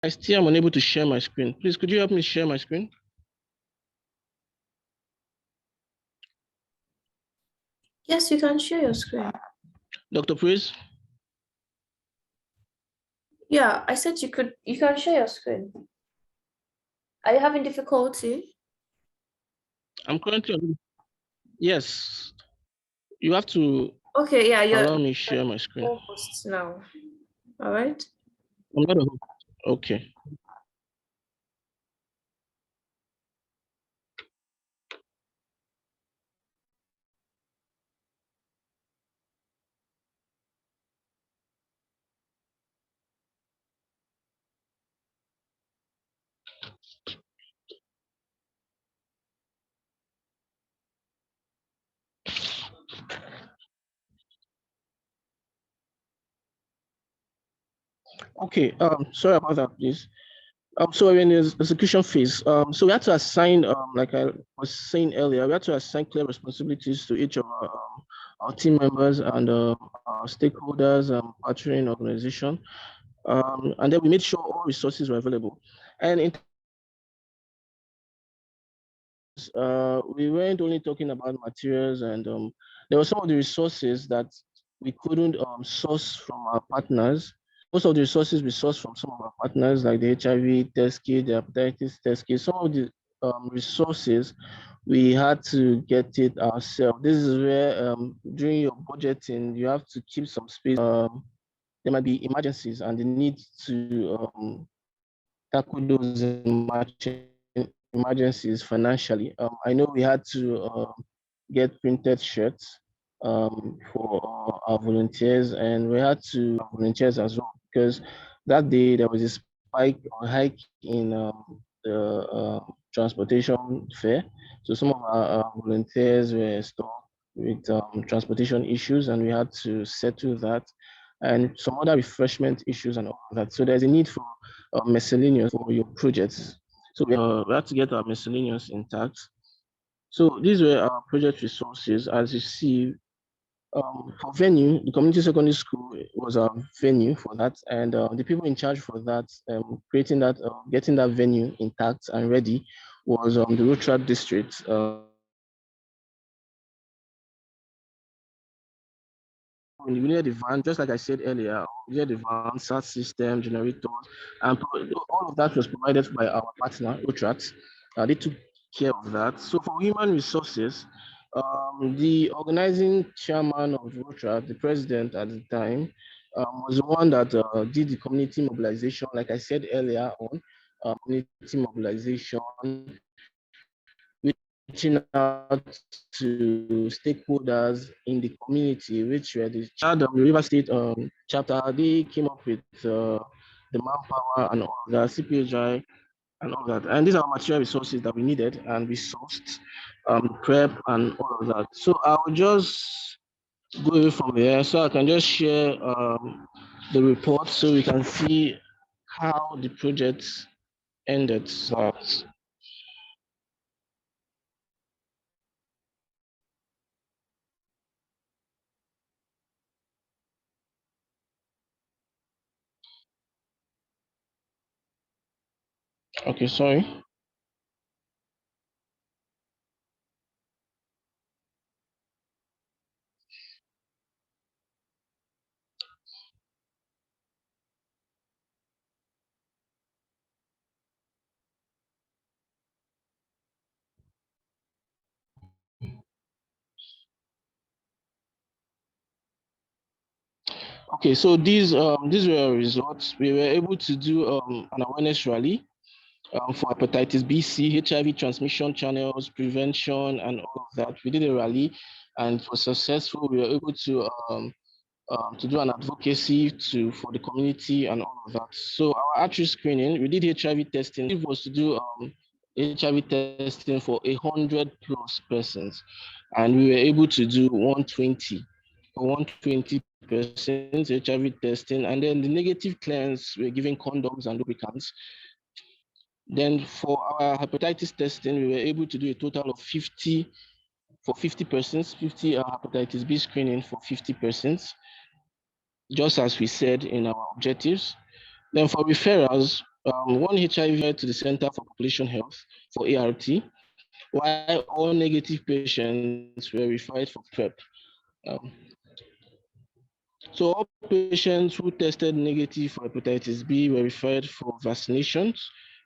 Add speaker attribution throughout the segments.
Speaker 1: I still am unable to share my screen. Please, could you help me share my screen?
Speaker 2: Yes, you can share your screen.
Speaker 1: Dr. Praise?
Speaker 2: Yeah, I said you can share your screen. Are you having difficulty?
Speaker 1: I'm currently yes. You have to
Speaker 2: Okay, yeah, you're
Speaker 1: allow me share my screen.
Speaker 2: almost now. All right.
Speaker 1: I'm not okay. Okay, sorry about that, please. So we're in the execution phase. So we had to assign, like I was saying earlier, we had to assign clear responsibilities to each of our team members and our stakeholders, partnering organization. And then we made sure all resources were available. And we weren't only talking about materials, and there were some of the resources that we couldn't source from our partners. Most of the resources we sourced from some of our partners, like the HIV test kit, the hepatitis test kit. Some of the resources we had to get it ourselves. This is where during your budgeting you have to keep some space. There might be emergencies and the need to tackle those emergencies financially. I know we had to get printed shirts for our volunteers, and we had to volunteers as well, because that day there was a spike or hike in the transportation fare. So some of our volunteers were stuck with transportation issues, and we had to settle that, and some other refreshment issues and all of that. So there's a need for miscellaneous for your projects. So we had to get our miscellaneous intact. So these were our project resources. As you see, for venue, the community secondary school was our venue for that, and the people in charge for that, creating that, getting that venue intact and ready, was the Road District. We needed the van, just like I said earlier, we needed the van, SAT system, generators, and all of that was provided by our partner, Utrat. They took care of that. So for human resources, the organizing chairman of Utrat, the president at the time, was the one that did the community mobilization, like I said earlier on, community mobilization, reaching out to stakeholders in the community, which were the River State chapter. They came up with the manpower and all of that, CPHI and all that. And these are material resources that we needed and we sourced, prep and all of that. So I'll just go away from here so I can just share the report so we can see how the project ended. So, okay, sorry. Okay, so these were results. We were able to do an awareness rally for hepatitis B, C, HIV transmission channels, prevention, and all of that. We did a rally, and it was successful. We were able to do an advocacy for the community and all of that. So our outreach screening, we did HIV testing. It was to do HIV testing for 100 plus persons, and we were able to do 120 for 120 persons HIV testing, and then the negative clearance, we're giving condoms and lubricants. Then for our hepatitis testing, we were able to do a total of 50 for 50 persons, 50 hepatitis B screening for 50 persons, just as we said in our objectives. Then for referrals, one HIV to the Center for Population Health for ART, while all negative patients were referred for PrEP. Um, so all patients who tested negative for hepatitis B were referred for vaccinations,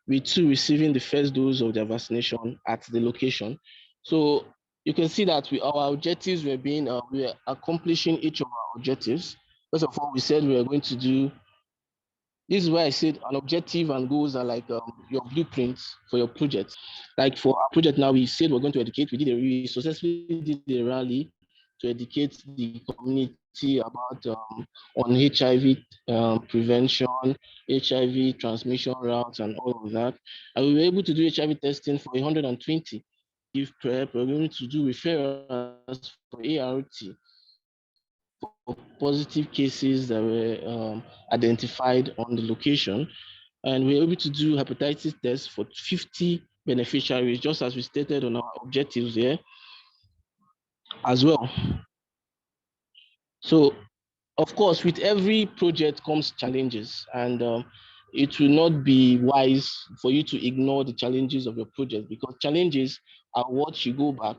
Speaker 1: with 2 receiving the first dose of their vaccination at the location. So you can see that our objectives were we were accomplishing each of our objectives. First of all, we said we were going to do. This is why I said an objective and goals are like your blueprints for your project. Like for our project now, we said we're going to educate. We successfully did a rally to educate the community about on HIV prevention, HIV transmission routes, and all of that. And we were able to do HIV testing for 120. Give PrEP, we're going to do referrals for ART for positive cases that were identified on the location. And we were able to do hepatitis tests for 50 beneficiaries, just as we stated on our objectives there as well. So, of course, with every project comes challenges, and it will not be wise for you to ignore the challenges of your project, because challenges are what you go back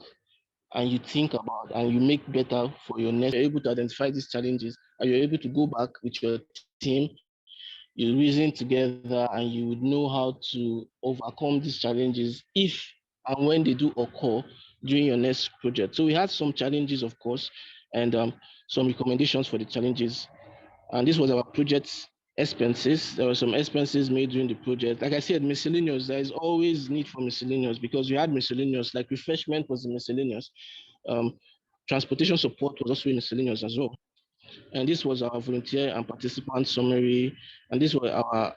Speaker 1: and you think about and you make better for your next. You're able to identify these challenges and you're able to go back with your team, you reason together, and you would know how to overcome these challenges if and when they do occur during your next project. So we had some challenges, of course, and some recommendations for the challenges. And this was our project expenses. There were some expenses made during the project. Like I said, miscellaneous, there is always need for miscellaneous, because we had miscellaneous, like refreshment was miscellaneous. Um, Transportation support was also miscellaneous as well. And this was our volunteer and participant summary. And this were our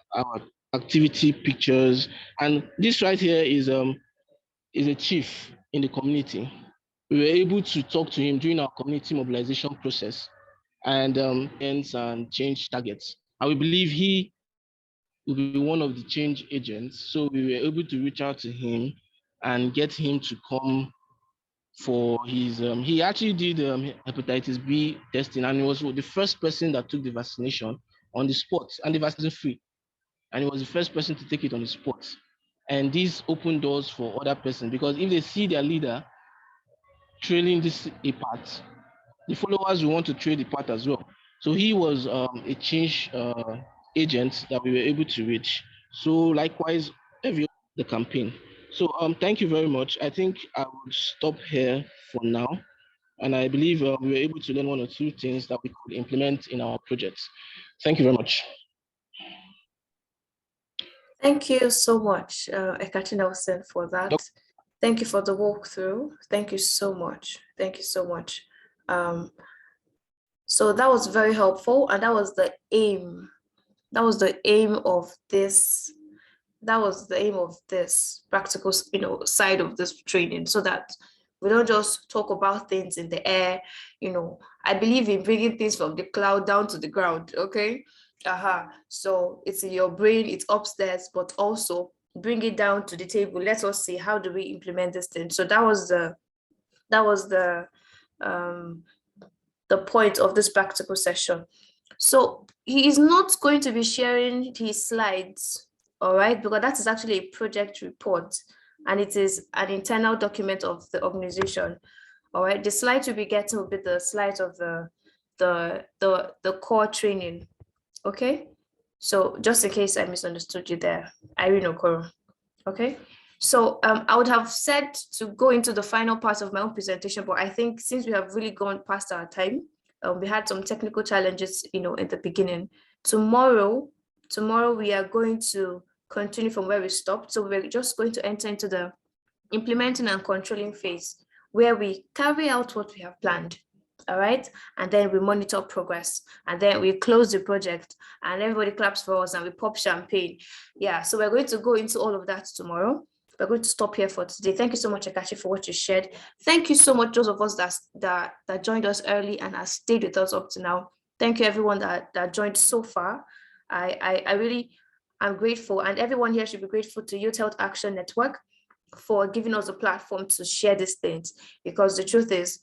Speaker 1: activity pictures. And this right here is a chief in the community. We were able to talk to him during our community mobilization process and and change targets. And we believe he will be one of the change agents. So we were able to reach out to him and get him to come for his. He actually did hepatitis B testing, and he was the first person that took the vaccination on the spot, and the vaccination is free. And he was the first person to take it on the spot. And this opened doors for other persons, because if they see their leader trailing this a part, the followers will want to trade the part as well. So he was a change agent that we were able to reach. So likewise, every the campaign. So thank you very much. I think I would stop here for now. And I believe we were able to learn one or two things that we could implement in our projects. Thank you very much.
Speaker 2: Thank you so much, Ekachi Nelson, for that. Thank you for the walkthrough. Thank you so much. Thank you so much. So that was very helpful, and that was the aim. That was the aim of this. That was the aim of this practical, side of this training, so that we don't just talk about things in the air. I believe in bringing things from the cloud down to the ground. Okay. So it's in your brain, it's upstairs, but also bring it down to the table. Let us see, how do we implement this thing? So that was the point of this practical session. So he is not going to be sharing his slides, all right, because that is actually a project report, and it is an internal document of the organization. All right, the slides will be getting will be the slides of the core training. Okay, so just in case I misunderstood you there, Irene Okoro. Okay, so I would have said to go into the final part of my own presentation, but I think since we have really gone past our time, we had some technical challenges, in the beginning. Tomorrow we are going to continue from where we stopped. So we're just going to enter into the implementing and controlling phase, where we carry out what we have planned. All right, and then we monitor progress, and then we close the project, and everybody claps for us, and we pop champagne. Yeah, so we're going to go into all of that tomorrow. We're going to stop here for today. Thank you so much, Ekachi, for what you shared. Thank you so much, those of us that joined us early and have stayed with us up to now. Thank you, everyone that joined so far. I really am grateful, and everyone here should be grateful to Youth Health Action Network for giving us a platform to share these things, because the truth is,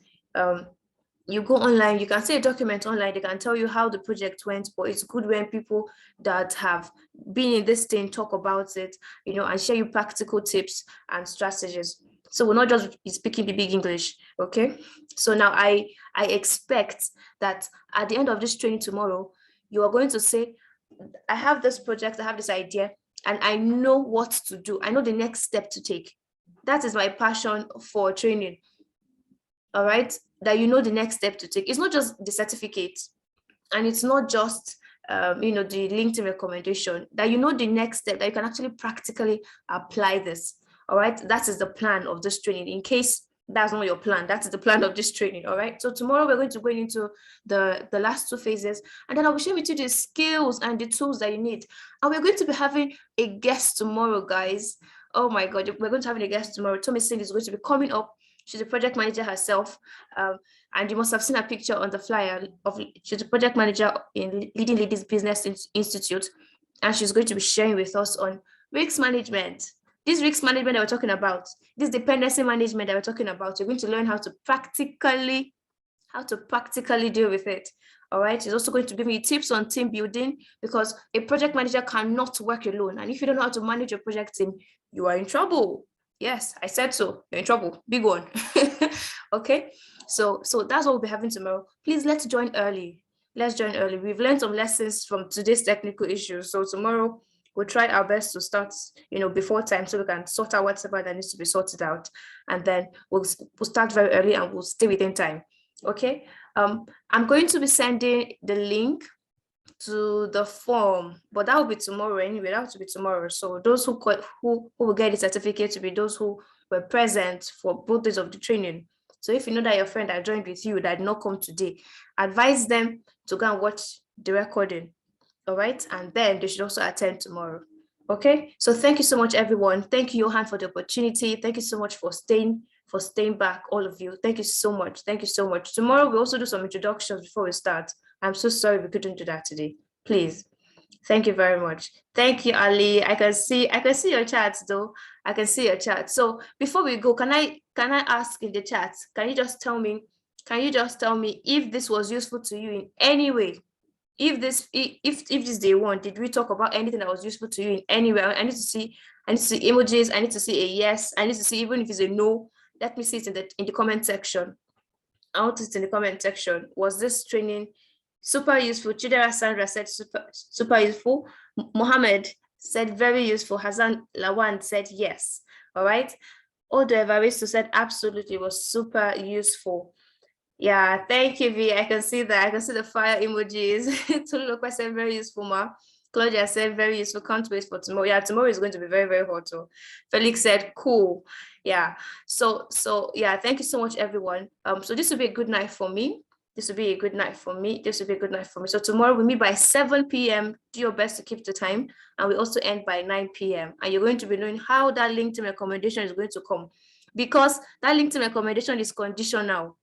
Speaker 2: you go online, you can see a document online, they can tell you how the project went, but it's good when people that have been in this thing talk about it, you know, and share you practical tips and strategies. So we're not just speaking the big English, okay? So now I expect that at the end of this training tomorrow, you are going to say, I have this project, I have this idea, and I know what to do. I know the next step to take. That is my passion for training. All right, that you know the next step to take. It's not just the certificate, and it's not just you know, the LinkedIn recommendation, that you know the next step, that you can actually practically apply this. All right, that is the plan of this training. In case that's not your plan, that's the plan of this training. All right, so tomorrow we're going to go into the last two phases, and then I will share with you the skills and the tools that you need. And we're going to be having a guest tomorrow, guys. Oh my god, we're going to have a guest tomorrow. Tommy Singh is going to be coming up. She's a project manager herself, and you must have seen a picture on the flyer of, she's a project manager in Leading Ladies Business Institute, and she's going to be sharing with us on risk management. This risk management that we're talking about, this dependency management that we're talking about, you're going to learn how to practically deal with it. All right, she's also going to give you tips on team building, because a project manager cannot work alone, and if you don't know how to manage your project team, you are in trouble. Yes, I said so. You're in trouble. Big one. Okay. So that's what we'll be having tomorrow. Please, let's join early. Let's join early. We've learned some lessons from today's technical issues. So tomorrow we'll try our best to start, you know, before time, so we can sort out whatever that needs to be sorted out. And then we'll start very early and we'll stay within time. Okay. I'm going to be sending the link to the form, but that will be tomorrow anyway. That will be tomorrow. So those who will get the certificate to be those who were present for both days of the training. So if you know that your friend that joined with you that did not come today, advise them to go and watch the recording. All right, and then they should also attend tomorrow. Okay, so thank you so much, everyone. Thank you, Johan, for the opportunity. Thank you so much for staying back, all of you. Thank you so much. Thank you so much. Tomorrow we'll also do some introductions before we start. I'm so sorry we couldn't do that today. Please. Thank you very much. Thank you, Ali. I can see your chat though. I can see your chat. So before we go, can I ask in the chat? Can you just tell me if this was useful to you in any way? If this day one, did we talk about anything that was useful to you in any way? I need to see emojis. I need to see a yes. I need to see, even if it's a no, let me see it in the comment section. I want it in the comment section. Was this training super useful? Chidera Sandra said super useful. Mohammed said very useful. Hassan Lawan said yes. All right. Odo Evaristo said absolutely, was super useful. Yeah, thank you, V. I can see that. I can see the fire emojis. Tolulope said very useful, Ma. Claudia said very useful. Can't wait for tomorrow. Yeah, tomorrow is going to be very, very hot. So Felix said cool. Yeah. So yeah, thank you so much, everyone. So this will be a good night for me. So tomorrow we meet by 7 p.m. Do your best to keep the time, and we also end by 9 p.m. And you're going to be knowing how that LinkedIn recommendation is going to come, because that LinkedIn recommendation is conditional.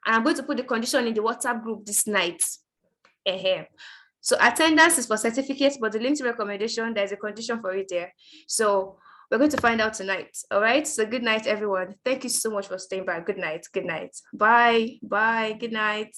Speaker 2: And I'm going to put the condition in the WhatsApp group this night. So attendance is for certificates, but the LinkedIn recommendation, there's a condition for it there. So we're going to find out tonight. All right. So good night, everyone. Thank you so much for staying by. Good night. Good night. Bye. Bye. Good night.